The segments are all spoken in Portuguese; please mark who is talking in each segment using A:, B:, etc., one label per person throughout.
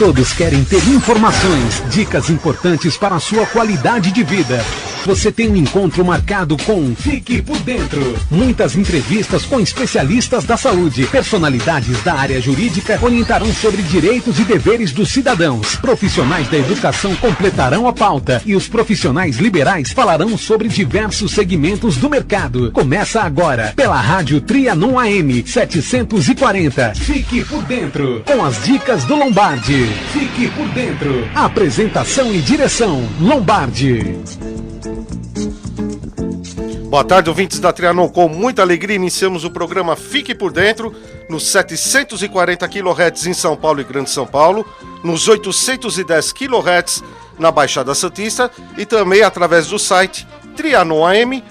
A: Todos querem ter informações, dicas importantes para a sua qualidade de vida. Você tem um encontro marcado com Fique por Dentro. Muitas entrevistas com especialistas da saúde. Personalidades da área jurídica orientarão sobre direitos e deveres dos cidadãos. Profissionais da educação completarão a pauta. E os profissionais liberais falarão sobre diversos segmentos do mercado. Começa agora, pela Rádio Trianon AM 740. Fique por Dentro, com as dicas do Lombardi. Fique por Dentro. Apresentação e direção, Lombardi.
B: Boa tarde, ouvintes da Trianon. Com muita alegria iniciamos o programa Fique por Dentro, nos 740 kHz em São Paulo e Grande São Paulo, nos 810 kHz na Baixada Santista e também através do site trianonam.com.br.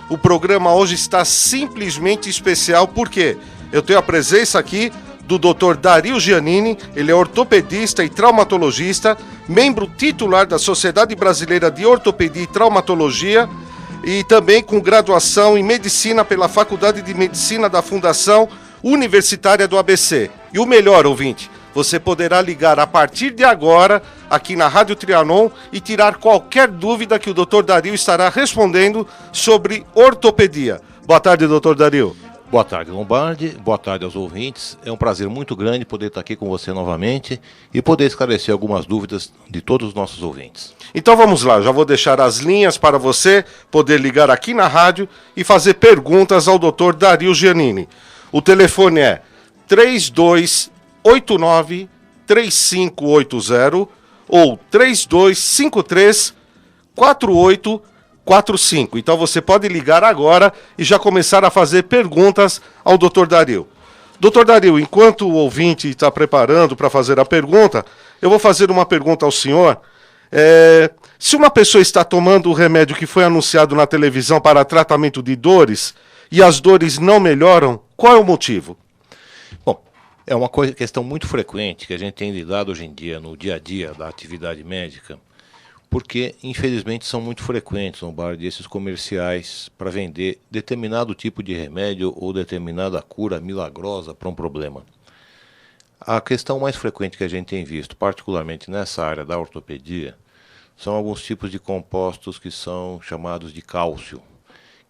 B: O programa hoje está simplesmente especial porque eu tenho a presença aqui do Dr. Dario Giannini. Ele é ortopedista e traumatologista, membro titular da Sociedade Brasileira de Ortopedia e Traumatologia e também com graduação em Medicina pela Faculdade de Medicina da Fundação Universitária do ABC. E o melhor, ouvinte, você poderá ligar a partir de agora aqui na Rádio Trianon e tirar qualquer dúvida que o Dr. Dario estará respondendo sobre ortopedia. Boa tarde, Dr. Dario.
C: Boa tarde, Lombardi. Boa tarde aos ouvintes. É um prazer muito grande poder estar aqui com você novamente e poder esclarecer algumas dúvidas de todos os nossos ouvintes.
B: Então vamos lá, já vou deixar as linhas para você poder ligar aqui na rádio e fazer perguntas ao Dr. Dario Giannini. O telefone é 3289-3580 ou 3253-4845. Então você pode ligar agora e já começar a fazer perguntas ao Dr. Dario. Dr. Dario, enquanto o ouvinte está preparando para fazer a pergunta, eu vou fazer uma pergunta ao senhor. Se uma pessoa está tomando o remédio que foi anunciado na televisão para tratamento de dores e as dores não melhoram, qual é o motivo?
C: Bom, é uma questão muito frequente que a gente tem lidado hoje em dia no dia a dia da atividade médica, porque, infelizmente, são muito frequentes, Lombardi, esses comerciais para vender determinado tipo de remédio ou determinada cura milagrosa para um problema. A questão mais frequente que a gente tem visto, particularmente nessa área da ortopedia, são alguns tipos de compostos que são chamados de cálcio,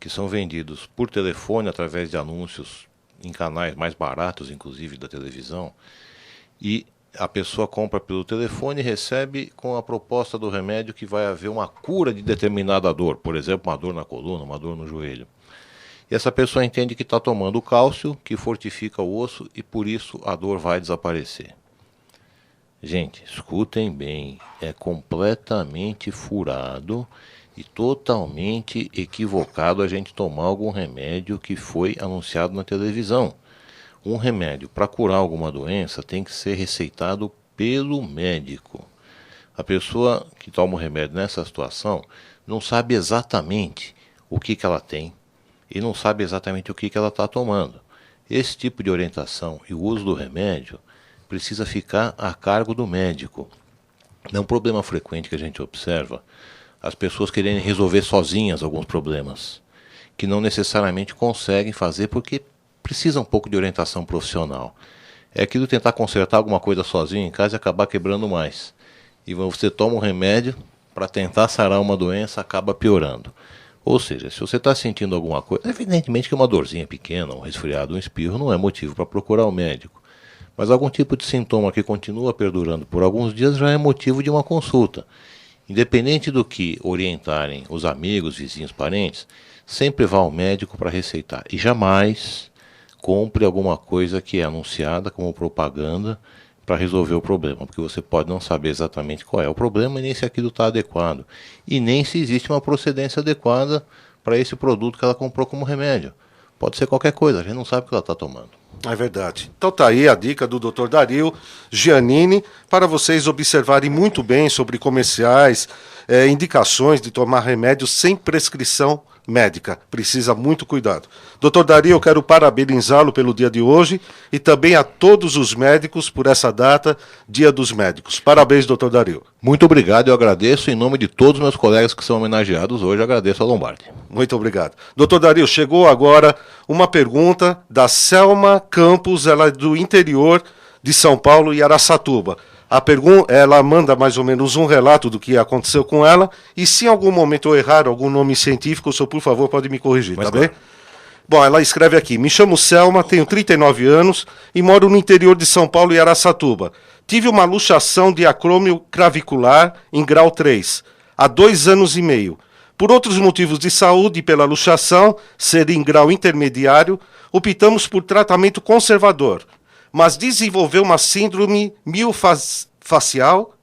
C: que são vendidos por telefone através de anúncios em canais mais baratos, inclusive da televisão, e a pessoa compra pelo telefone e recebe com a proposta do remédio que vai haver uma cura de determinada dor, por exemplo, uma dor na coluna, uma dor no joelho. E essa pessoa entende que está tomando cálcio, que fortifica o osso e por isso a dor vai desaparecer. Gente, escutem bem, é completamente furado e totalmente equivocado a gente tomar algum remédio que foi anunciado na televisão. Um remédio para curar alguma doença tem que ser receitado pelo médico. A pessoa que toma o remédio nessa situação não sabe exatamente o que ela tem e não sabe exatamente o que ela está tomando. Esse tipo de orientação e o uso do remédio precisa ficar a cargo do médico. É um problema frequente que a gente observa as pessoas querendo resolver sozinhas alguns problemas, que não necessariamente conseguem fazer porque precisa um pouco de orientação profissional. É aquilo tentar consertar alguma coisa sozinho em casa e acabar quebrando mais. E você toma um remédio para tentar sarar uma doença, acaba piorando. Ou seja, se você está sentindo alguma coisa, evidentemente que uma dorzinha pequena, um resfriado, um espirro, não é motivo para procurar o médico. Mas algum tipo de sintoma que continua perdurando por alguns dias já é motivo de uma consulta. Independente do que orientarem os amigos, vizinhos, parentes, sempre vá ao médico para receitar. E jamais compre alguma coisa que é anunciada como propaganda para resolver o problema, porque você pode não saber exatamente qual é o problema e nem se aquilo está adequado, e nem se existe uma procedência adequada para esse produto que ela comprou como remédio. Pode ser qualquer coisa, a gente não sabe o que ela está tomando.
B: É verdade. Então tá aí a dica do Dr. Dario Giannini para vocês observarem muito bem sobre comerciais, indicações de tomar remédio sem prescrição médica. Precisa muito cuidado. Dr. Dario, eu quero parabenizá-lo pelo dia de hoje e também a todos os médicos por essa data, Dia dos Médicos. Parabéns, Dr. Dario.
C: Muito obrigado, eu agradeço em nome de todos os meus colegas que são homenageados hoje, agradeço a Lombardi.
B: Muito obrigado. Dr. Dario, chegou agora uma pergunta da Selma Campos, ela é do interior de São Paulo e Araçatuba. Ela manda mais ou menos um relato do que aconteceu com ela, e se em algum momento eu errar algum nome científico, o senhor, por favor, pode me corrigir, tá bem? Bom, ela escreve aqui: me chamo Selma, tenho 39 anos e moro no interior de São Paulo e Araçatuba. Tive uma luxação de acrômio clavicular em grau 3, há 2 anos e meio. Por outros motivos de saúde e pela luxação ser em grau intermediário, optamos por tratamento conservador, mas desenvolveu uma síndrome miofascial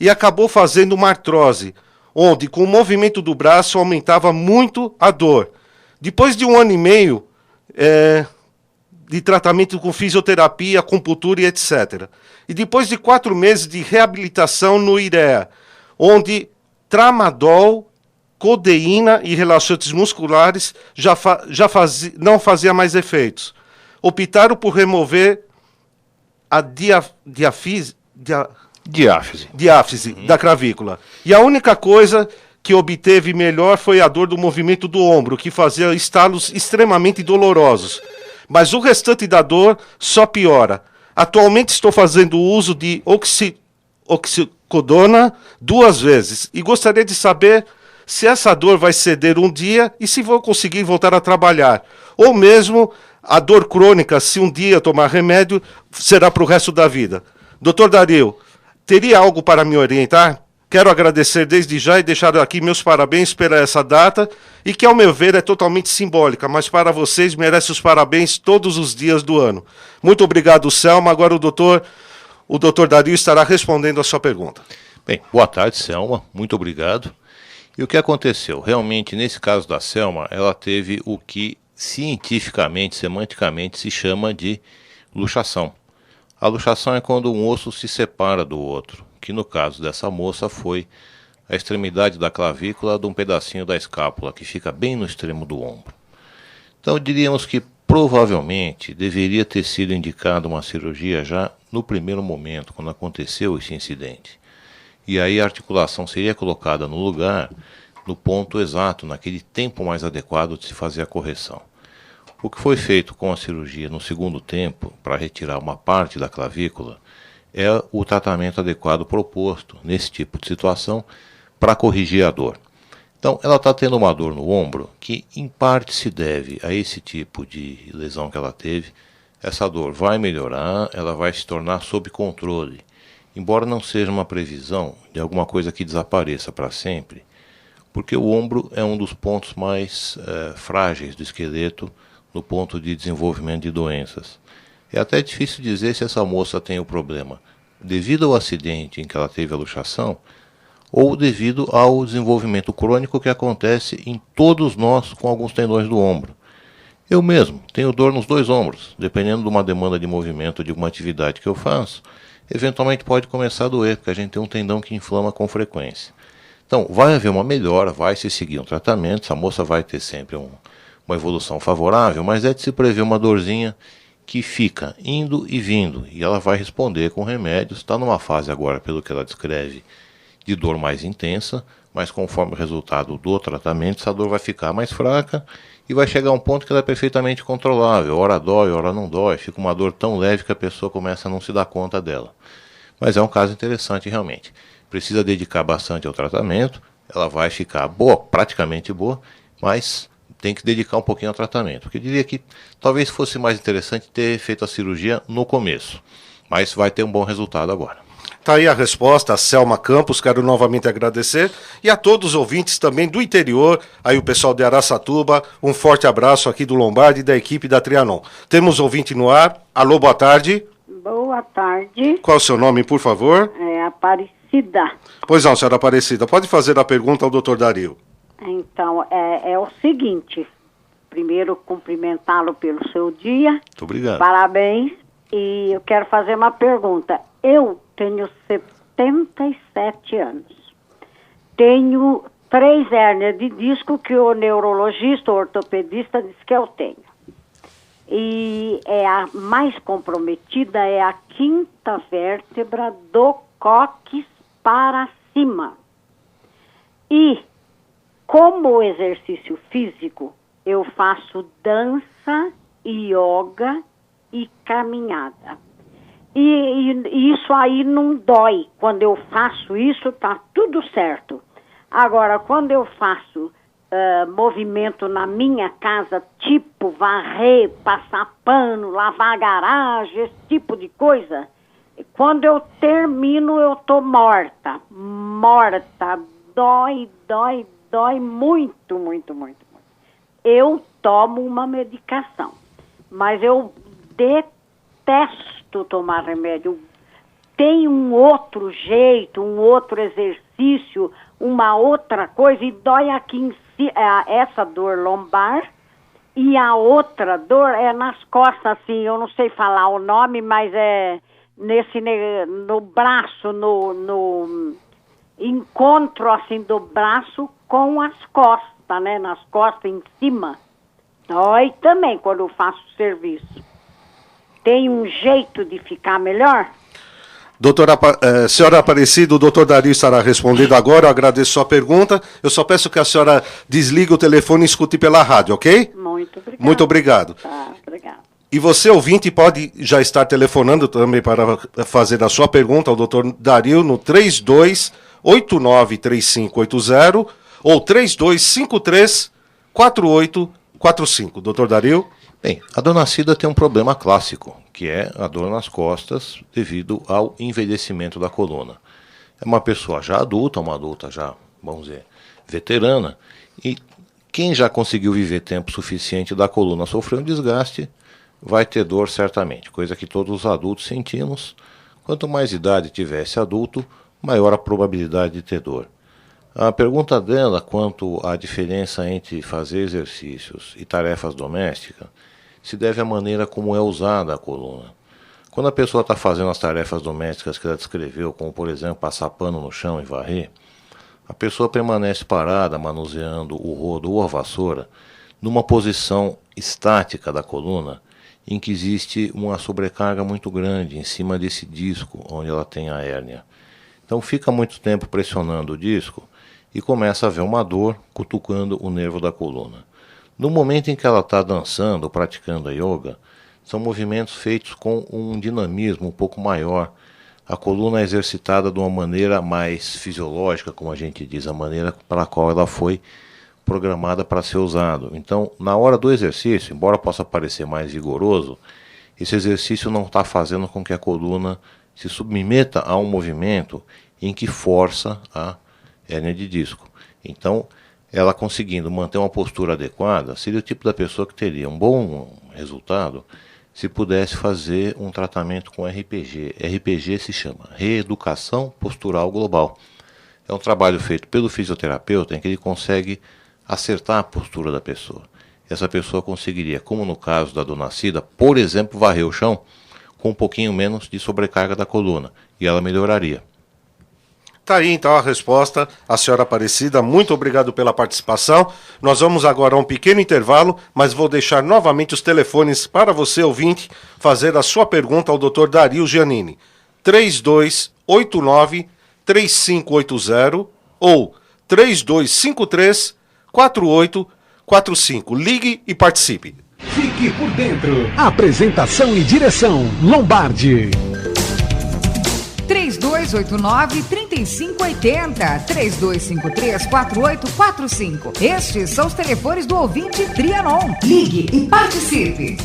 B: e acabou fazendo uma artrose, onde com o movimento do braço aumentava muito a dor. Depois de 1 ano e meio de tratamento com fisioterapia, acupuntura e etc. E depois de 4 meses de reabilitação no IREA, onde tramadol, codeína e relaxantes musculares não fazia mais efeitos. Optaram por remover a diáfise da clavícula. E a única coisa que obteve melhor foi a dor do movimento do ombro, que fazia estalos extremamente dolorosos. Mas o restante da dor só piora. Atualmente estou fazendo uso de oxicodona 2 vezes e gostaria de saber se essa dor vai ceder um dia e se vou conseguir voltar a trabalhar. Ou mesmo a dor crônica, se um dia tomar remédio, será para o resto da vida. Dr. Dario, teria algo para me orientar? Quero agradecer desde já e deixar aqui meus parabéns pela essa data, e que, ao meu ver, é totalmente simbólica, mas para vocês merece os parabéns todos os dias do ano. Muito obrigado, Selma. Agora o doutor Dario estará respondendo a sua pergunta.
C: Bem, boa tarde, Selma. Muito obrigado. E o que aconteceu? Realmente, nesse caso da Selma, ela teve o que cientificamente, semanticamente, se chama de luxação. A luxação é quando um osso se separa do outro, que no caso dessa moça foi a extremidade da clavícula de um pedacinho da escápula, que fica bem no extremo do ombro. Então diríamos que provavelmente deveria ter sido indicada uma cirurgia já no primeiro momento, quando aconteceu esse incidente. E aí a articulação seria colocada no lugar, no ponto exato, naquele tempo mais adequado de se fazer a correção. O que foi feito com a cirurgia no segundo tempo, para retirar uma parte da clavícula, é o tratamento adequado proposto nesse tipo de situação para corrigir a dor. Então, ela está tendo uma dor no ombro que, em parte, se deve a esse tipo de lesão que ela teve. Essa dor vai melhorar, ela vai se tornar sob controle. Embora não seja uma previsão de alguma coisa que desapareça para sempre, porque o ombro é um dos pontos mais frágeis do esqueleto no ponto de desenvolvimento de doenças. É até difícil dizer se essa moça tem o problema devido ao acidente em que ela teve a luxação ou devido ao desenvolvimento crônico que acontece em todos nós com alguns tendões do ombro. Eu mesmo tenho dor nos 2 ombros, dependendo de uma demanda de movimento de uma atividade que eu faço, eventualmente pode começar a doer, porque a gente tem um tendão que inflama com frequência. Então, vai haver uma melhora, vai se seguir um tratamento, essa moça vai ter sempre uma evolução favorável, mas é de se prever uma dorzinha que fica indo e vindo, e ela vai responder com remédios. Está numa fase agora, pelo que ela descreve, de dor mais intensa, mas conforme o resultado do tratamento, essa dor vai ficar mais fraca e vai chegar a um ponto que ela é perfeitamente controlável. Ora dói, ora não dói, fica uma dor tão leve que a pessoa começa a não se dar conta dela. Mas é um caso interessante realmente. Precisa dedicar bastante ao tratamento, ela vai ficar boa, praticamente boa, mas tem que dedicar um pouquinho ao tratamento. Porque eu diria que talvez fosse mais interessante ter feito a cirurgia no começo, mas vai ter um bom resultado agora.
B: Está aí a resposta, a Selma Campos. Quero novamente agradecer, e a todos os ouvintes também do interior, aí o pessoal de Araçatuba, um forte abraço aqui do Lombardi e da equipe da Trianon. Temos ouvinte no ar. Alô, boa tarde.
D: Boa tarde.
B: Qual é o seu nome, por favor?
D: É Aparecida.
B: Pois não, senhora Aparecida, pode fazer a pergunta ao doutor Dario.
D: Então, é o seguinte, primeiro cumprimentá-lo pelo seu dia.
C: Muito obrigado.
D: Parabéns. E eu quero fazer uma pergunta. Eu tenho 77 anos. Tenho 3 hérnias de disco que o neurologista, o ortopedista, diz que eu tenho. E a mais comprometida é a 5ª vértebra do cóccix para cima. E, como exercício físico, eu faço dança, yoga e caminhada. E isso aí não dói. Quando eu faço isso, tá tudo certo. Agora, quando eu faço movimento na minha casa, tipo varrer, passar pano, lavar a garagem, esse tipo de coisa, quando eu termino, eu tô morta. Dói muito, muito, muito, muito. Eu tomo uma medicação, mas eu detesto tomar remédio. Tem um outro jeito, um outro exercício, uma outra coisa, e dói aqui em si, essa dor lombar, e a outra dor é nas costas, assim, eu não sei falar o nome, mas é no braço, no encontro, assim, do braço com as costas, né, nas costas em cima. Dói também quando eu faço serviço. Tem um jeito de ficar melhor?
B: Senhora Aparecida, o doutor Dario estará respondendo agora. Eu agradeço sua pergunta. Eu só peço que a senhora desligue o telefone e escute pela rádio, ok?
D: Muito obrigado.
B: Muito obrigado.
D: Tá, obrigado.
B: E você, ouvinte, pode já estar telefonando também para fazer a sua pergunta ao doutor Dario no 3289-3580 ou 3253-4845. Doutor Dario?
C: Bem, a dona Cida tem um problema clássico, que é a dor nas costas devido ao envelhecimento da coluna. É uma pessoa já adulta, uma adulta já, vamos dizer, veterana, e quem já conseguiu viver tempo suficiente da coluna sofrer um desgaste, vai ter dor certamente, coisa que todos os adultos sentimos. Quanto mais idade tiver esse adulto, maior a probabilidade de ter dor. A pergunta dela quanto à diferença entre fazer exercícios e tarefas domésticas se deve à maneira como é usada a coluna. Quando a pessoa está fazendo as tarefas domésticas que ela descreveu, como por exemplo passar pano no chão e varrer, a pessoa permanece parada, manuseando o rodo ou a vassoura, numa posição estática da coluna, em que existe uma sobrecarga muito grande em cima desse disco onde ela tem a hérnia. Então fica muito tempo pressionando o disco e começa a haver uma dor cutucando o nervo da coluna. No momento em que ela está dançando, praticando a yoga, são movimentos feitos com um dinamismo um pouco maior. A coluna é exercitada de uma maneira mais fisiológica, como a gente diz, a maneira para a qual ela foi programada para ser usada. Então, na hora do exercício, embora possa parecer mais vigoroso, esse exercício não está fazendo com que a coluna se submeta a um movimento em que força a hérnia de disco. Então, ela conseguindo manter uma postura adequada, seria o tipo da pessoa que teria um bom resultado se pudesse fazer um tratamento com RPG. RPG se chama Reeducação Postural Global. É um trabalho feito pelo fisioterapeuta em que ele consegue acertar a postura da pessoa. Essa pessoa conseguiria, como no caso da dona Cida, por exemplo, varrer o chão com um pouquinho menos de sobrecarga da coluna, e ela melhoraria.
B: Tá aí então a resposta, a senhora Aparecida, muito obrigado pela participação. Nós vamos agora a um pequeno intervalo, mas vou deixar novamente os telefones para você, ouvinte, fazer a sua pergunta ao Dr. Dario Giannini. 3289-3580 ou 3253-4845. Ligue e participe.
A: Fique por dentro. Apresentação e direção, Lombardi.
E: 3289-3580, 3253-4845. Estes são os telefones do ouvinte Trianon. Ligue e participe.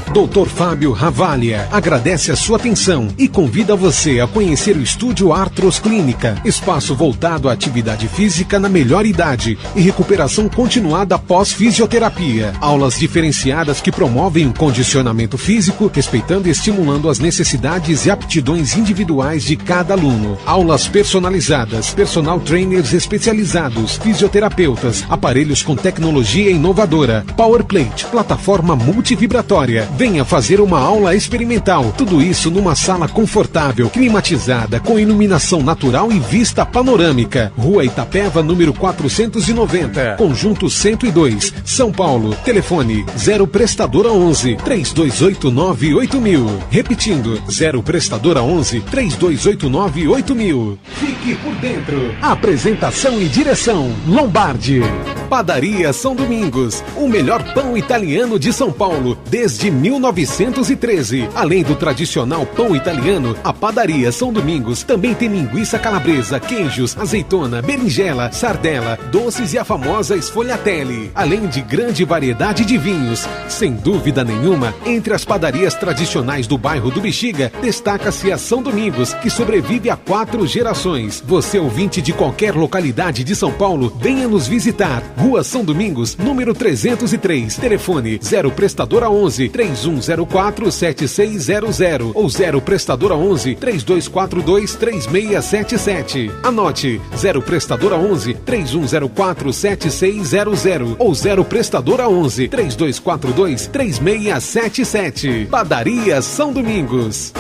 A: Dr. Fábio Ravalha agradece a sua atenção e convida você a conhecer o Estúdio Artros Clínica, espaço voltado à atividade física na melhor idade e recuperação continuada após fisioterapia. Aulas diferenciadas que promovem um condicionamento físico, respeitando e estimulando as necessidades e aptidões individuais de cada aluno. Aulas personalizadas, personal trainers especializados, fisioterapeutas, aparelhos com tecnologia inovadora, Power Plate, plataforma multivibratória. Venha fazer uma aula experimental. Tudo isso numa sala confortável, climatizada, com iluminação natural e vista panorâmica. Rua Itapeva, número 490, Conjunto 102, São Paulo. Telefone 0 Prestadora 11 3289 8000. Repetindo, 0 Prestadora 11 3289 8000. Fique por dentro. Apresentação e direção, Lombardi. Padaria São Domingos, o melhor pão italiano de São Paulo desde 1913. Além do tradicional pão italiano, a Padaria São Domingos também tem linguiça calabresa, queijos, azeitona, berinjela, sardela, doces e a famosa sfogliatelle, além de grande variedade de vinhos. Sem dúvida nenhuma, entre as padarias tradicionais do bairro do Bexiga, destaca-se a São Domingos, que sobrevive há 4 gerações. Você, ouvinte de qualquer localidade de São Paulo, venha nos visitar. Rua São Domingos, número 303. Telefone 0 Prestadora 11 3104 7600 ou 0 Prestadora 11 3242 3677. Anote 0 Prestadora 11 3104 7600 ou 0 Prestadora 11 3242 3677. Padaria São Domingos.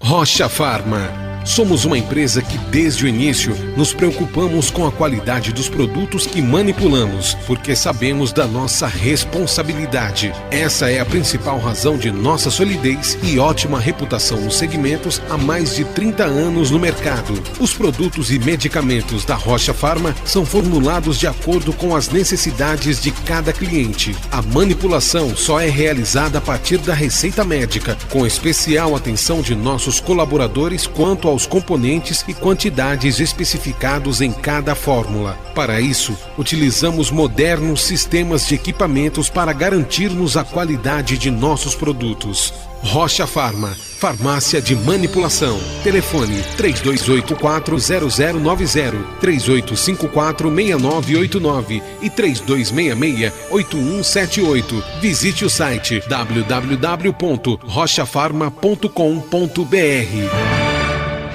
A: Rocha Farma. Somos uma empresa que desde o início nos preocupamos com a qualidade dos produtos que manipulamos, porque sabemos da nossa responsabilidade. Essa é a principal razão de nossa solidez e ótima reputação nos segmentos há mais de 30 anos no mercado. Os produtos e medicamentos da Rocha Farma são formulados de acordo com as necessidades de cada cliente. A manipulação só é realizada a partir da receita médica, com especial atenção de nossos colaboradores quanto aos componentes e quantidades especificados em cada fórmula. Para isso, utilizamos modernos sistemas de equipamentos para garantirmos a qualidade de nossos produtos. Rocha Farma, farmácia de manipulação. Telefone 3284-0090, 3854-6989 e 3266-8178. Visite o site www.rochafarma.com.br.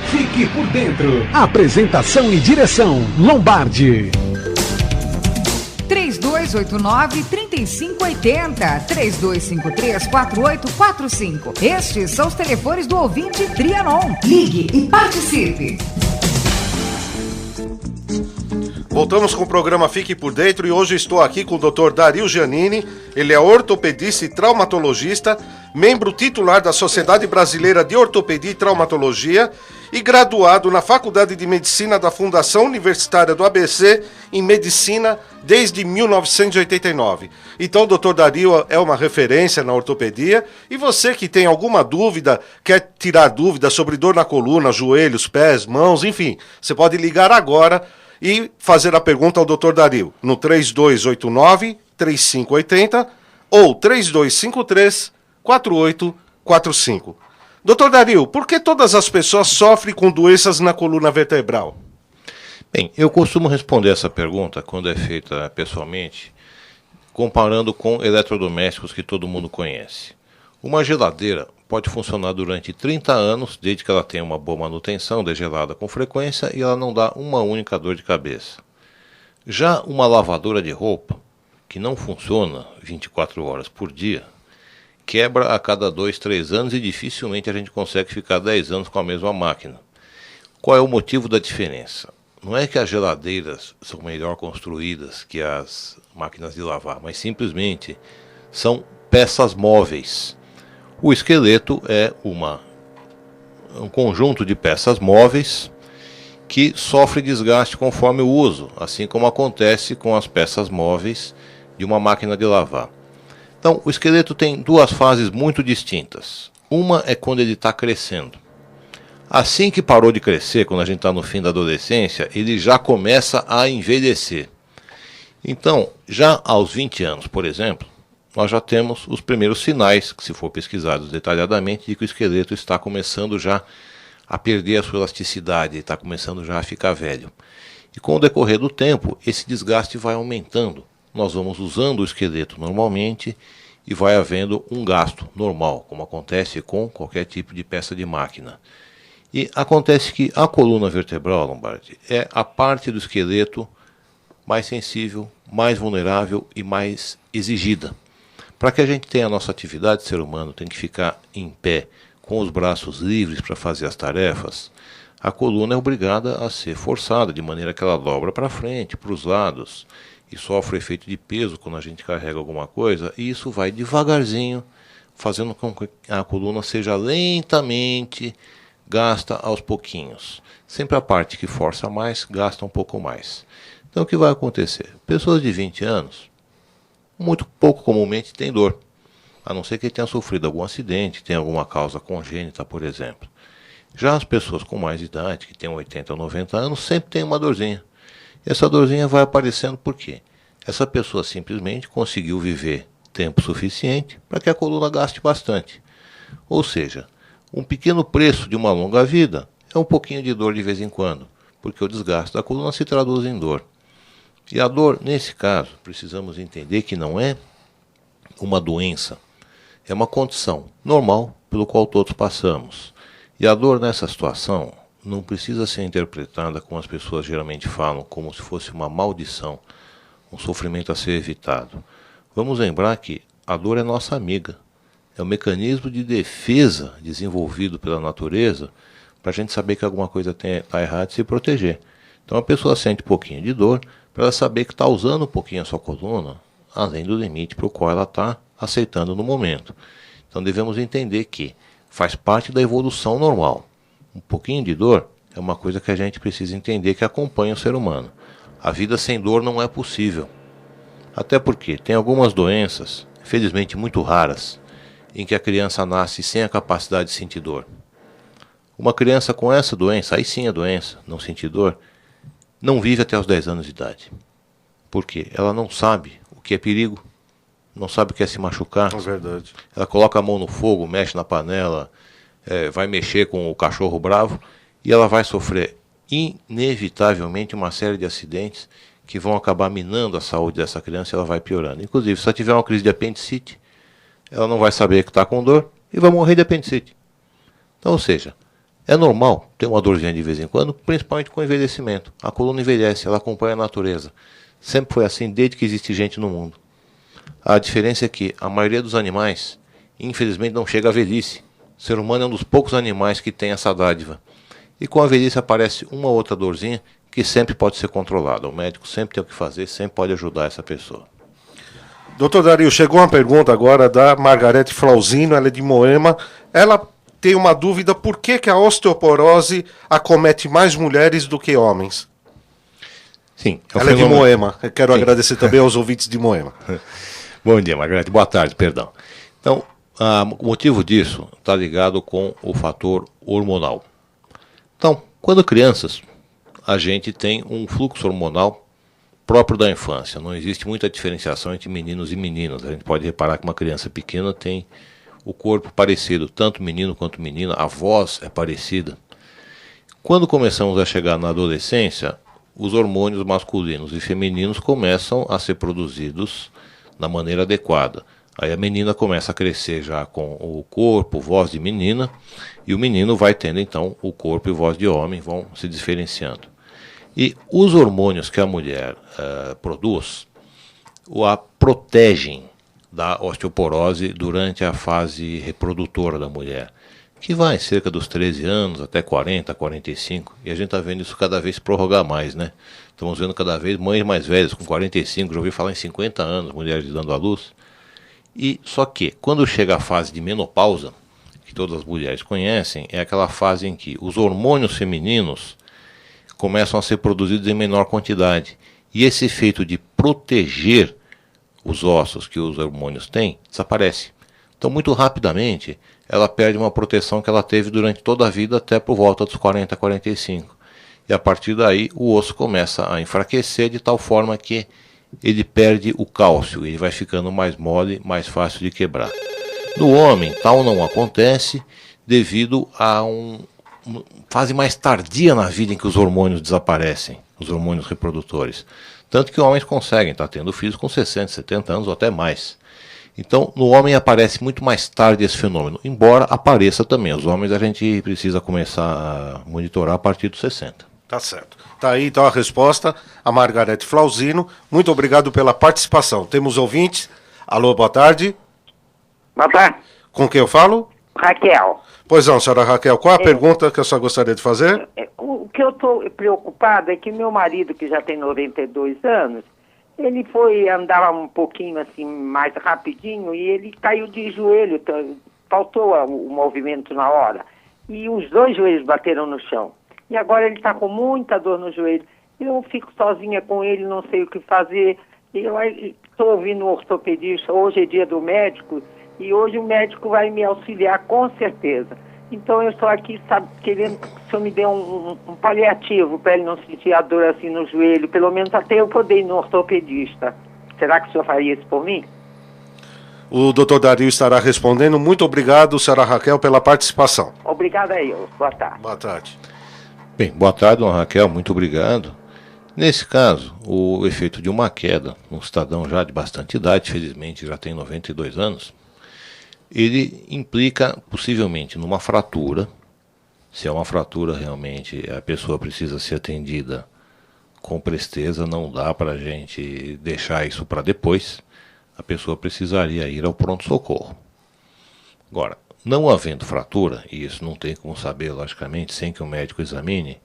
A: Fique por dentro. Apresentação e direção, Lombardi.
E: 3289-3580, 3253-4845. Estes são os telefones do ouvinte Trianon. Ligue e participe.
B: Voltamos com o programa Fique por Dentro e hoje estou aqui com o Dr. Dario Giannini. Ele é ortopedista e traumatologista, membro titular da Sociedade Brasileira de Ortopedia e Traumatologia e graduado na Faculdade de Medicina da Fundação Universitária do ABC em Medicina desde 1989. Então, o Dr. Dario é uma referência na ortopedia e você que tem alguma dúvida, quer tirar dúvida sobre dor na coluna, joelhos, pés, mãos, enfim, você pode ligar agora e fazer a pergunta ao Dr. Dario no 3289-3580 ou 3253-4845. Dr. Dario, por que todas as pessoas sofrem com doenças na coluna vertebral?
C: Bem, eu costumo responder essa pergunta quando é feita pessoalmente, comparando com eletrodomésticos que todo mundo conhece. Uma geladeira pode funcionar durante 30 anos, desde que ela tenha uma boa manutenção, degelada com frequência, e ela não dá uma única dor de cabeça. Já uma lavadora de roupa, que não funciona 24 horas por dia, quebra a cada 2, 3 anos e dificilmente a gente consegue ficar 10 anos com a mesma máquina. Qual é o motivo da diferença? Não é que as geladeiras são melhor construídas que as máquinas de lavar, mas simplesmente são peças móveis. O esqueleto é um conjunto de peças móveis que sofre desgaste conforme o uso, assim como acontece com as peças móveis de uma máquina de lavar. Então, o esqueleto tem 2 fases muito distintas. Uma é quando ele está crescendo. Assim que parou de crescer, quando a gente está no fim da adolescência, ele já começa a envelhecer. Então, já aos 20 anos, por exemplo, nós já temos os primeiros sinais, que se for pesquisados detalhadamente, de que o esqueleto está começando já a perder a sua elasticidade, está começando já a ficar velho. E com o decorrer do tempo, esse desgaste vai aumentando. Nós vamos usando o esqueleto normalmente e vai havendo um gasto normal, como acontece com qualquer tipo de peça de máquina. E acontece que a coluna vertebral, Lombardi, é a parte do esqueleto mais sensível, mais vulnerável e mais exigida. Para que a gente tenha a nossa atividade, o ser humano tem que ficar em pé, com os braços livres para fazer as tarefas. A coluna é obrigada a ser forçada, de maneira que ela dobra para frente, para os lados, e sofre o efeito de peso quando a gente carrega alguma coisa, e isso vai devagarzinho, fazendo com que a coluna seja lentamente gasta aos pouquinhos. Sempre a parte que força mais, gasta um pouco mais. Então o que vai acontecer? Pessoas de 20 anos, muito pouco comumente têm dor, a não ser que tenha sofrido algum acidente, tenha alguma causa congênita, por exemplo. Já as pessoas com mais idade, que têm 80 ou 90 anos, sempre tem uma dorzinha. E essa dorzinha vai aparecendo por quê? Essa pessoa simplesmente conseguiu viver tempo suficiente para que a coluna gaste bastante. Ou seja, um pequeno preço de uma longa vida é um pouquinho de dor de vez em quando, porque o desgaste da coluna se traduz em dor. E a dor, nesse caso, precisamos entender que não é uma doença, é uma condição normal pelo qual todos passamos. E a dor nessa situação não precisa ser interpretada como as pessoas geralmente falam, como se fosse uma maldição, um sofrimento a ser evitado. Vamos lembrar que a dor é nossa amiga, é um mecanismo de defesa desenvolvido pela natureza para a gente saber que alguma coisa está errada e se proteger. Então a pessoa sente um pouquinho de dor para ela saber que está usando um pouquinho a sua coluna, além do limite para o qual ela está aceitando no momento. Então devemos entender que faz parte da evolução normal. Um pouquinho de dor é uma coisa que a gente precisa entender que acompanha o ser humano. A vida sem dor não é possível. Até porque tem algumas doenças, infelizmente muito raras, em que a criança nasce sem a capacidade de sentir dor. Uma criança com essa doença, aí sim a doença, não sentir dor, não vive até os 10 anos de idade. Por quê? Ela não sabe o que é perigo, não sabe o que é se machucar.
B: É verdade.
C: Ela coloca a mão no fogo, mexe na panela, vai mexer com o cachorro bravo e ela vai sofrer inevitavelmente uma série de acidentes que vão acabar minando a saúde dessa criança e ela vai piorando. Inclusive, se ela tiver uma crise de apendicite, ela não vai saber que está com dor e vai morrer de apendicite. Então, ou seja, é normal ter uma dorzinha de vez em quando, principalmente com o envelhecimento. A coluna envelhece, ela acompanha a natureza. Sempre foi assim desde que existe gente no mundo. A diferença é que a maioria dos animais, infelizmente, não chega à velhice. O ser humano é um dos poucos animais que tem essa dádiva. E com a velhice aparece uma outra dorzinha que sempre pode ser controlada. O médico sempre tem o que fazer, sempre pode ajudar essa pessoa.
B: Doutor Dario, chegou uma pergunta agora da Margarete Flauzino, ela é de Moema. Ela tem uma dúvida, por que a osteoporose acomete mais mulheres do que homens?
C: Sim.
B: Ela é de Moema. Eu quero agradecer também aos ouvintes de Moema.
C: Bom dia, Margarete. Boa tarde, perdão. Então, o motivo disso está ligado com o fator hormonal. Então, quando crianças, a gente tem um fluxo hormonal próprio da infância. Não existe muita diferenciação entre meninos e meninas. A gente pode reparar que uma criança pequena tem o corpo parecido, tanto menino quanto menina, a voz é parecida. Quando começamos a chegar na adolescência, os hormônios masculinos e femininos começam a ser produzidos da maneira adequada. Aí a menina começa a crescer já com o corpo, voz de menina, e o menino vai tendo então o corpo e voz de homem, vão se diferenciando. E os hormônios que a mulher produz a protegem da osteoporose durante a fase reprodutora da mulher, que vai cerca dos 13 anos até 40, 45, e a gente está vendo isso cada vez se prorrogar mais, né? Estamos vendo cada vez mães mais velhas, com 45, já ouvi falar em 50 anos, mulheres dando à luz. E só que, quando chega a fase de menopausa, que todas as mulheres conhecem, é aquela fase em que os hormônios femininos começam a ser produzidos em menor quantidade. E esse efeito de proteger os ossos que os hormônios têm, desaparece. Então, muito rapidamente, ela perde uma proteção que ela teve durante toda a vida até por volta dos 40, 45. E a partir daí, o osso começa a enfraquecer de tal forma que ele perde o cálcio, ele vai ficando mais mole, mais fácil de quebrar. No homem, tal não acontece devido a uma fase mais tardia na vida em que os hormônios desaparecem, os hormônios reprodutores. Tanto que homens conseguem estar tendo filhos com 60, 70 anos ou até mais. Então, no homem aparece muito mais tarde esse fenômeno, embora apareça também. Os homens a gente precisa começar a monitorar a partir dos 60.
B: Tá certo. Tá aí então a resposta, a Margarete Flauzino. Muito obrigado pela participação. Temos ouvintes. Alô, boa tarde.
F: Boa tarde.
B: Com quem eu falo?
F: Raquel.
B: Pois não, senhora Raquel. Qual a pergunta que a senhora gostaria de fazer?
F: O que eu estou preocupado é que meu marido, que já tem 92 anos, ele andava um pouquinho assim, mais rapidinho, e ele caiu de joelho, faltou o movimento na hora. E os dois joelhos bateram no chão. E agora ele está com muita dor no joelho. Eu fico sozinha com ele, não sei o que fazer. Eu estou ouvindo o ortopedista, hoje é dia do médico, e hoje o médico vai me auxiliar com certeza. Então eu estou aqui, querendo que o senhor me dê um paliativo para ele não sentir a dor assim no joelho, pelo menos até eu poder ir no ortopedista. Será que o senhor faria isso por mim?
B: O doutor Dario estará respondendo. Muito obrigado, senhora Raquel, pela participação.
F: Obrigada a eu. Boa tarde.
B: Boa tarde.
C: Bem, boa tarde, dona Raquel, muito obrigado. Nesse caso, o efeito de uma queda, um cidadão já de bastante idade, felizmente já tem 92 anos, ele implica possivelmente numa fratura. Se é uma fratura realmente, a pessoa precisa ser atendida com presteza, não dá para a gente deixar isso para depois. A pessoa precisaria ir ao pronto-socorro. Agora, não havendo fratura, e isso não tem como saber, logicamente, sem que o médico examine,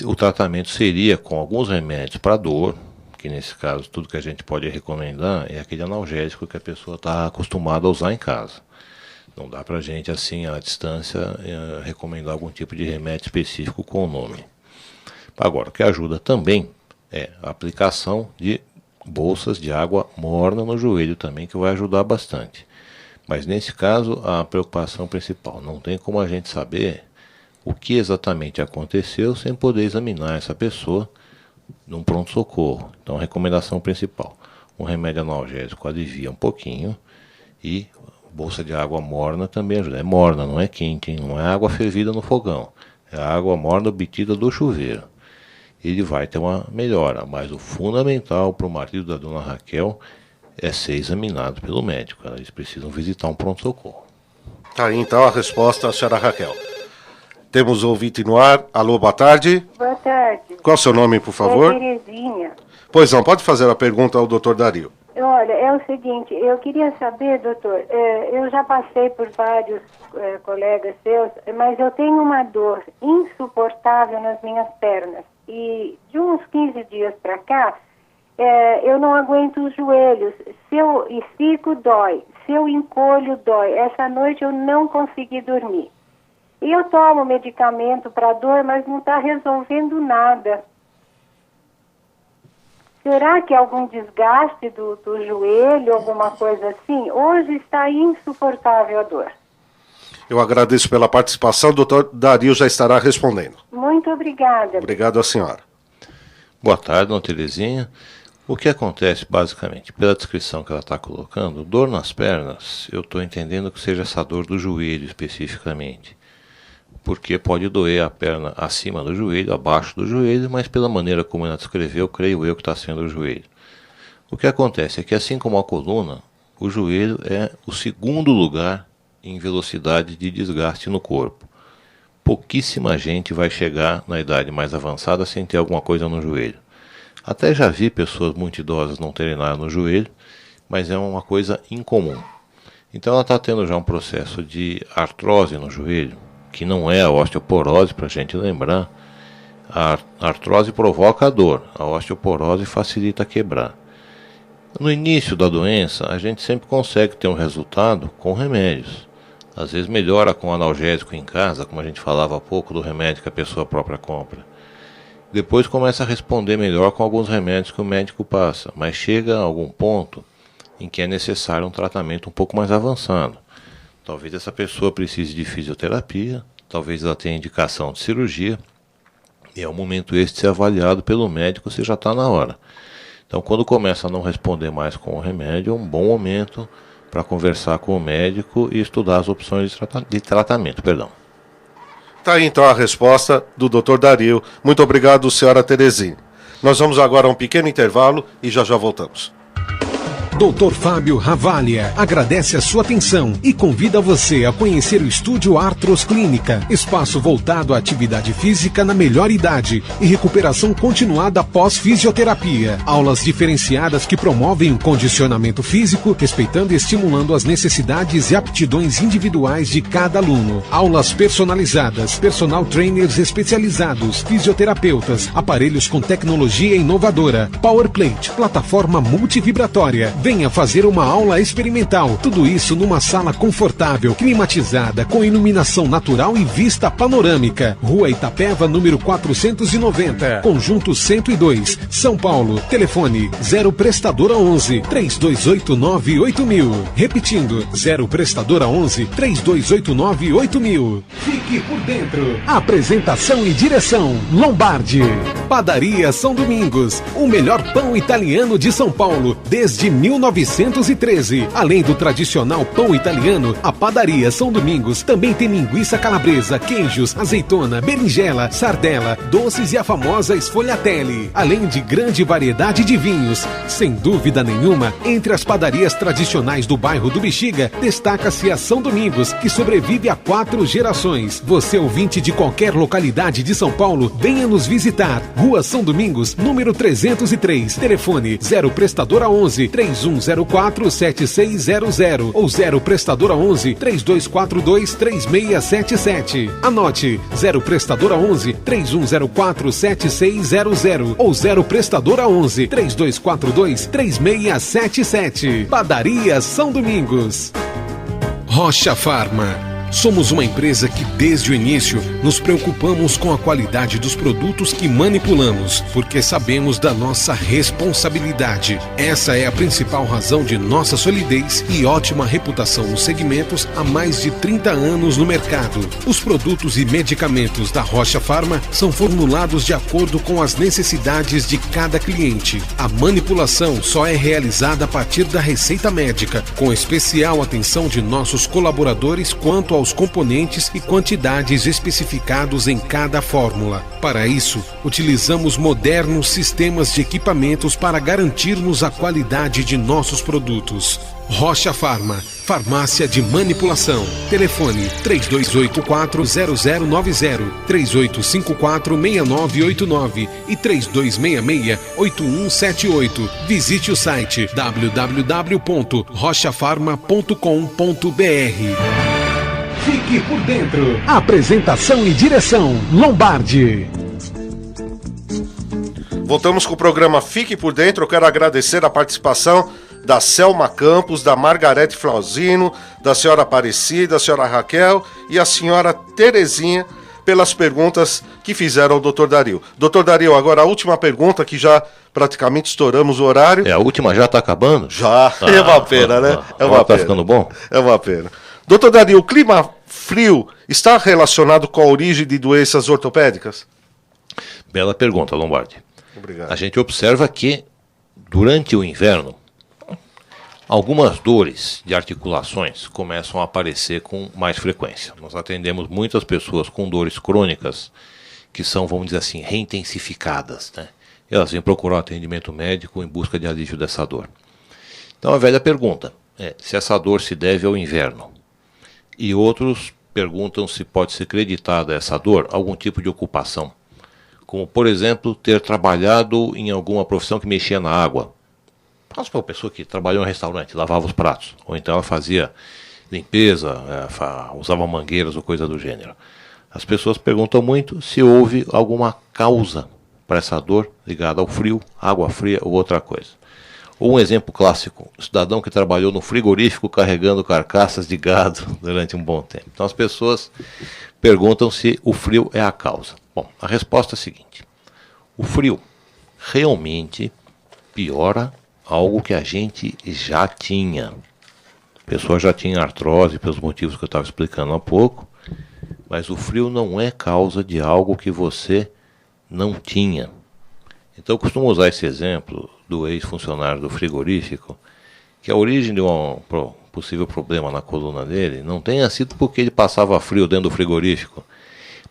C: o tratamento seria com alguns remédios para dor, que nesse caso tudo que a gente pode recomendar é aquele analgésico que a pessoa está acostumada a usar em casa. Não dá para a gente, assim, à distância, recomendar algum tipo de remédio específico com o nome. Agora, o que ajuda também é a aplicação de bolsas de água morna no joelho também, que vai ajudar bastante. Mas nesse caso, a preocupação principal, não tem como a gente saber o que exatamente aconteceu sem poder examinar essa pessoa num pronto-socorro. Então a recomendação principal, um remédio analgésico alivia um pouquinho e bolsa de água morna também ajuda. É morna, não é quente, hein? Não é água fervida no fogão, é água morna obtida do chuveiro. Ele vai ter uma melhora, mas o fundamental para o marido da dona Raquel é ser examinado pelo médico. Eles precisam visitar um pronto-socorro.
B: Aí então a resposta, senhora Raquel. Temos ouvinte no ar. Alô, boa tarde.
G: Boa tarde.
B: Qual é o seu nome, por favor?
G: É Terezinha.
B: Pois não, pode fazer a pergunta ao doutor Dario.
G: Olha, é o seguinte, eu queria saber, doutor, eu já passei por vários colegas seus, mas eu tenho uma dor insuportável nas minhas pernas. E de uns 15 dias para cá, eu não aguento os joelhos. Se eu estico, dói. Se eu encolho, dói. Essa noite eu não consegui dormir. E eu tomo medicamento para dor, mas não está resolvendo nada. Será que é algum desgaste do joelho, alguma coisa assim? Hoje está insuportável a dor.
B: Eu agradeço pela participação. O doutor Dario já estará respondendo.
G: Muito obrigada.
B: Obrigado à senhora.
C: Boa tarde, dona Terezinha. O que acontece, basicamente, pela descrição que ela está colocando, dor nas pernas, eu estou entendendo que seja essa dor do joelho especificamente. Porque pode doer a perna acima do joelho, abaixo do joelho, mas pela maneira como ela descreveu, creio eu que está sendo o joelho. O que acontece é que, assim como a coluna, o joelho é o segundo lugar em velocidade de desgaste no corpo. Pouquíssima gente vai chegar na idade mais avançada sem ter alguma coisa no joelho. Até já vi pessoas muito idosas não terem nada no joelho, mas é uma coisa incomum. Então ela está tendo já um processo de artrose no joelho, que não é a osteoporose, para a gente lembrar. A artrose provoca a dor, a osteoporose facilita quebrar. No início da doença, a gente sempre consegue ter um resultado com remédios. Às vezes melhora com analgésico em casa, como a gente falava há pouco do remédio que a pessoa própria compra. Depois começa a responder melhor com alguns remédios que o médico passa, mas chega a algum ponto em que é necessário um tratamento um pouco mais avançado. Talvez essa pessoa precise de fisioterapia, talvez ela tenha indicação de cirurgia, e é um momento esse de ser avaliado pelo médico se já está na hora. Então, quando começa a não responder mais com o remédio, é um bom momento para conversar com o médico e estudar as opções de tratamento. Tá
B: aí então a resposta do Dr. Dario. Muito obrigado, senhora Terezinha. Nós vamos agora a um pequeno intervalo e já voltamos.
A: Dr. Fábio Ravalia agradece a sua atenção e convida você a conhecer o Estúdio Artros Clínica, espaço voltado à atividade física na melhor idade e recuperação continuada após fisioterapia. Aulas diferenciadas que promovem o condicionamento físico, respeitando e estimulando as necessidades e aptidões individuais de cada aluno. Aulas personalizadas, personal trainers especializados, fisioterapeutas, aparelhos com tecnologia inovadora, Power Plate, plataforma multivibratória, Venha fazer uma aula experimental. Tudo isso numa sala confortável, climatizada, com iluminação natural e vista panorâmica. Rua Itapeva, número 490, Conjunto 102, São Paulo. Telefone 0 Prestadora 11 3289 8000. Repetindo, 0 Prestadora 11 3289 8000. Fique por dentro. Apresentação e direção Lombardi. Padaria São Domingos, o melhor pão italiano de São Paulo desde 1913. Além do tradicional pão italiano, a Padaria São Domingos também tem linguiça calabresa, queijos, azeitona, berinjela, sardela, doces e a famosa sfogliatelle, além de grande variedade de vinhos. Sem dúvida nenhuma, entre as padarias tradicionais do bairro do Bexiga, destaca-se a São Domingos, que sobrevive a 4 gerações. Você, ouvinte de qualquer localidade de São Paulo, venha nos visitar. Rua São Domingos, número 303. Telefone 0 Prestadora 11 3104 7600 ou 0 Prestadora 11 3242 3677. Anote: 0 Prestadora 11 3104 7600 ou 0 Prestadora 11 3242 3677. Padaria São Domingos. Rocha Farma. Somos uma empresa que desde o início nos preocupamos com a qualidade dos produtos que manipulamos, porque sabemos da nossa responsabilidade. Essa é a principal razão de nossa solidez e ótima reputação nos segmentos há mais de 30 anos no mercado. Os produtos e medicamentos da Rocha Farma são formulados de acordo com as necessidades de cada cliente. A manipulação só é realizada a partir da receita médica, com especial atenção de nossos colaboradores quanto aos componentes e quantidades especificados em cada fórmula. Para isso, utilizamos modernos sistemas de equipamentos para garantirmos a qualidade de nossos produtos. Rocha Farma, farmácia de manipulação. Telefone 3284-0090, 3854-6989 e 3266-8178. Visite o site www.rochafarma.com.br. Fique por dentro. Apresentação e direção Lombardi.
B: Voltamos com o programa Fique por Dentro. Eu quero agradecer a participação da Selma Campos, da Margarete Flauzino, da senhora Aparecida, da senhora Raquel e a senhora Terezinha pelas perguntas que fizeram ao Dr. Dario. Dr. Dario, agora a última pergunta, que já praticamente estouramos o horário.
C: A última já está acabando?
B: Já, é uma pena, né? É uma pena.
C: Tá ficando bom?
B: É uma pena. Doutor Dario, o clima frio está relacionado com a origem de doenças ortopédicas?
C: Bela pergunta, Lombardi.
B: Obrigado.
C: A gente observa que, durante o inverno, algumas dores de articulações começam a aparecer com mais frequência. Nós atendemos muitas pessoas com dores crônicas que são, vamos dizer assim, reintensificadas, né? Elas vêm procurar atendimento médico em busca de alívio dessa dor. Então a velha pergunta é se essa dor se deve ao inverno. E outros perguntam se pode ser creditada a essa dor algum tipo de ocupação, como, por exemplo, ter trabalhado em alguma profissão que mexia na água. Mas foi uma pessoa que trabalhou em restaurante, lavava os pratos, ou então ela fazia limpeza, usava mangueiras ou coisa do gênero. As pessoas perguntam muito se houve alguma causa para essa dor ligada ao frio, água fria ou outra coisa. Ou um exemplo clássico, um cidadão que trabalhou no frigorífico carregando carcaças de gado durante um bom tempo. Então as pessoas perguntam se o frio é a causa. Bom, a resposta é a seguinte: o frio realmente piora algo que a gente já tinha. A pessoa já tinha artrose pelos motivos que eu estava explicando há pouco, mas o frio não é causa de algo que você não tinha. Então eu costumo usar esse exemplo do ex-funcionário do frigorífico, que a origem de um possível problema na coluna dele não tenha sido porque ele passava frio dentro do frigorífico,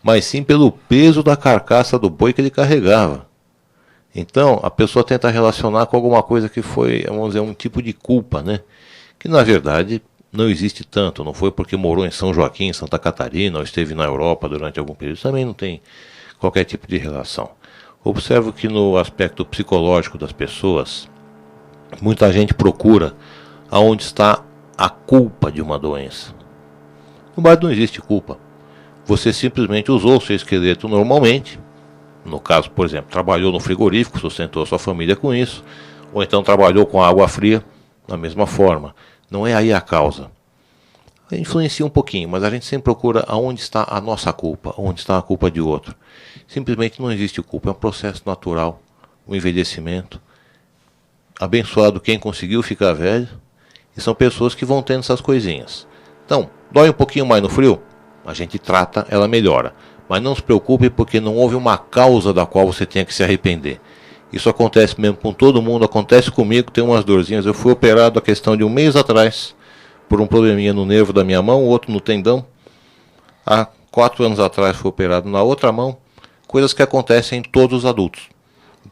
C: mas sim pelo peso da carcaça do boi que ele carregava. Então a pessoa tenta relacionar com alguma coisa que foi, vamos dizer, um tipo de culpa, né? Que na verdade não existe tanto. Não foi porque morou em São Joaquim, Santa Catarina, ou esteve na Europa durante algum período. Também não tem qualquer tipo de relação. Observo que no aspecto psicológico das pessoas, muita gente procura aonde está a culpa de uma doença. No Lombardi não existe culpa. Você simplesmente usou o seu esqueleto normalmente. No caso, por exemplo, trabalhou no frigorífico, sustentou a sua família com isso, ou então trabalhou com água fria, da mesma forma. Não é aí a causa. Influencia um pouquinho, mas a gente sempre procura aonde está a nossa culpa, onde está a culpa de outro. Simplesmente não existe culpa, é um processo natural, o envelhecimento. Abençoado quem conseguiu ficar velho, e são pessoas que vão tendo essas coisinhas. Então, dói um pouquinho mais no frio? A gente trata, ela melhora. Mas não se preocupe porque não houve uma causa da qual você tenha que se arrepender. Isso acontece mesmo com todo mundo, acontece comigo, tem umas dorzinhas. Eu fui operado a questão de 1 mês atrás, por um probleminha no nervo da minha mão, outro no tendão. Há 4 anos atrás fui operado na outra mão. Coisas que acontecem em todos os adultos.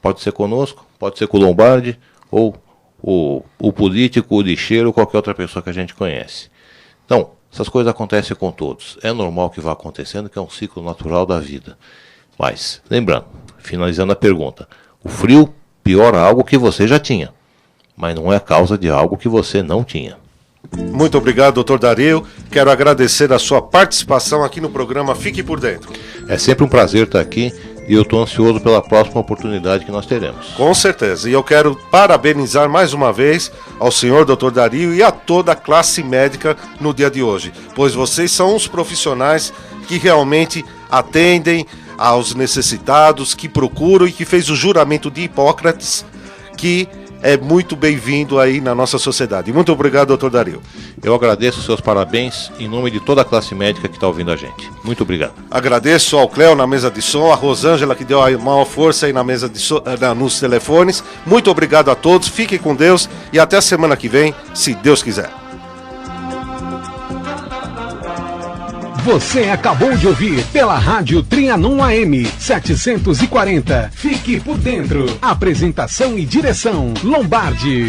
C: Pode ser conosco, pode ser com o Lombardi, ou o político, o lixeiro, ou qualquer outra pessoa que a gente conhece. Então, essas coisas acontecem com todos. É normal que vá acontecendo, que é um ciclo natural da vida. Mas, lembrando, finalizando a pergunta, o frio piora algo que você já tinha, mas não é causa de algo que você não tinha.
B: Muito obrigado, doutor Dario. Quero agradecer a sua participação aqui no programa Fique por Dentro.
C: É sempre um prazer estar aqui e eu estou ansioso pela próxima oportunidade que nós teremos.
B: Com certeza. E eu quero parabenizar mais uma vez ao senhor doutor Dario e a toda a classe médica no dia de hoje, pois vocês são os profissionais que realmente atendem aos necessitados, que procuram e que fez o juramento de Hipócrates, que é muito bem-vindo aí na nossa sociedade. Muito obrigado, doutor Dario.
C: Eu agradeço os seus parabéns em nome de toda a classe médica que está ouvindo a gente. Muito obrigado.
B: Agradeço ao Cléo na mesa de som, a Rosângela que deu a maior força aí na mesa de som, nos telefones. Muito obrigado a todos, fiquem com Deus e até a semana que vem, se Deus quiser.
A: Você acabou de ouvir pela Rádio Trianon AM 740. Fique por dentro. Apresentação e direção Lombardi.